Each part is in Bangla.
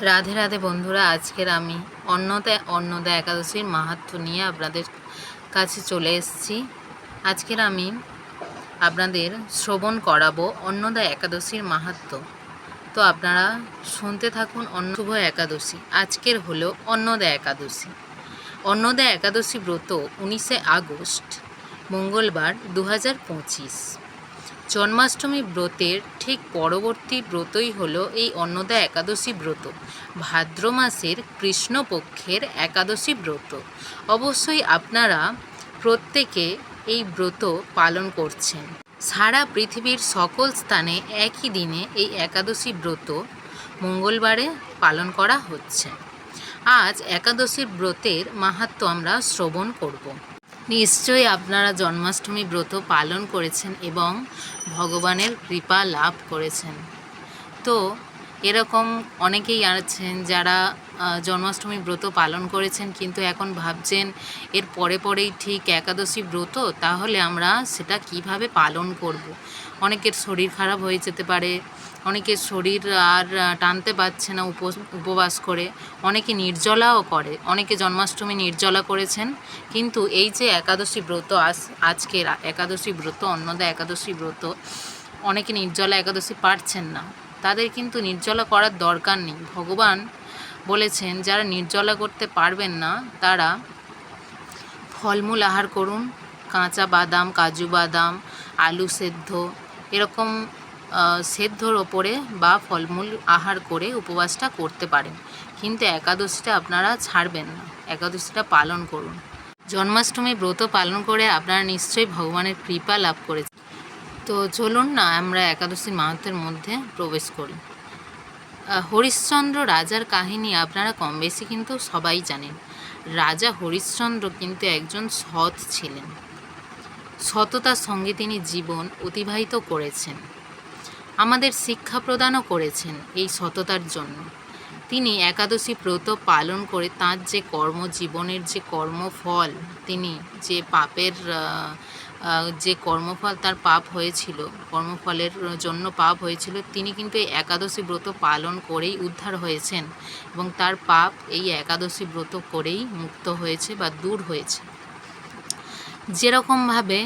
রাধে রাধে বন্ধুরা, আজকের আমি অন্নদা একাদশীর মাহাত্ম্য নিয়ে আপনাদের কাছে চলে এসেছি। আজকের আমি আপনাদের শ্রবণ করাবো অন্নদা একাদশীর মাহাত্ম্য। তো আপনারা শুনতে থাকুন। শুভ একাদশী আজকের হলো অন্নদা একাদশী। অন্নদা একাদশী ব্রত 19শে আগস্ট মঙ্গলবার 2025। জন্মাষ্টমী ব্রতের ঠিক পরবর্তী ব্রতই হলো এই অন্নদা একাদশী ব্রত, ভাদ্র মাসের কৃষ্ণপক্ষের একাদশী ব্রত। অবশ্যই আপনারা প্রত্যেকে এই ব্রত পালন করছেন। সারা পৃথিবীর সকল স্থানে একই দিনে এই একাদশী ব্রত মঙ্গলবারে পালন করা হচ্ছে। আজ একাদশীর ব্রতের মাহাত্ম্য আমরা শ্রবণ করব। নিশ্চয়ই আপনারা জন্মাষ্টমী ব্রত পালন করেছেন এবং ভগবানের কৃপা লাভ করেছেন। তো এরকম অনেকেই আছেন যারা জন্মাষ্টমী ব্রত পালন করেছেন, কিন্তু এখন ভাবছেন এর পরেই ঠিক একাদশী ব্রত, তাহলে আমরা সেটা কিভাবে পালন করব। অনেকের শরীর খারাপ হয়ে যেতে পারে, অনেকের শরীর আর টানতে পারছে না উপবাস করে, অনেকে নির্জলাও করে, অনেকে জন্মাষ্টমী নির্জলা করেছেন। কিন্তু এই যে একাদশী ব্রত, আজকের একাদশী ব্রত, অন্নদা একাদশী ব্রত, অনেকে নির্জলা একাদশী পারছেন না, তাদের কিন্তু নির্জলা করার দরকার নেই। ভগবান বলেছেন যারা নির্জলা করতে পারবেন না তারা ফলমূল আহার করুন, কাঁচা বাদাম, কাজু বাদাম, আলু সেদ্ধ, এরকম সেদ্ধর ওপরে বা ফলমূল আহার করে উপবাসটা করতে পারেন। কিন্তু একাদশীটা আপনারা ছাড়বেন না, একাদশীটা পালন করুন। জন্মাষ্টমী ব্রত পালন করে আপনারা নিশ্চয়ই ভগবানের কৃপা লাভ করেছেন। তো চলুন না আমরা একাদশীর মাহাত্ম্যের মধ্যে প্রবেশ করি। হরিশ্চন্দ্র রাজার কাহিনী আপনারা কম বেশি কিন্তু সবাই জানেন। রাজা হরিশ্চন্দ্র কিন্তু একজন সৎ ছিলেন। সততার সঙ্গে তিনি জীবন অতিবাহিত করেছেন, আমাদের শিক্ষা প্রদানও করেছেন। এই সততার জন্য তিনি একাদশী ব্রত পালন করে তাঁর যে কর্মজীবনের যে কর্মফল, তিনি যে পাপের যে কর্মফল তার পাপ হয়েছিল, কর্মফলের জন্য পাপ হয়েছিল, তিনি কিন্তু এই একাদশী ব্রত পালন করেই উদ্ধার হয়েছেন এবং তার পাপ এই একাদশী ব্রত করেই মুক্ত হয়েছে বা দূর হয়েছে। যেরকমভাবে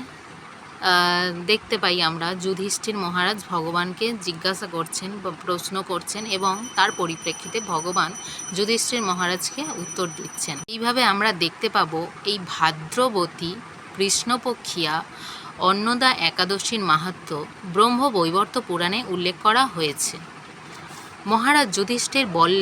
দেখতে পাই আমরা, যুধিষ্ঠির মহারাজ ভগবানকে জিজ্ঞাসা করছেন বা প্রশ্ন করছেন এবং তার পরিপ্রেক্ষিতে ভগবান যুধিষ্ঠির মহারাজকে উত্তর দিচ্ছেন। এইভাবে আমরা দেখতে পাবো এই ভাদ্রবতী কৃষ্ণপক্ষিয়া অন্নদা একাদশীর মাহাত্ম্য ব্রহ্মবৈবর্ত পুরাণে উল্লেখ করা হয়েছে। মহারাজ যুধিষ্ঠির বললেন,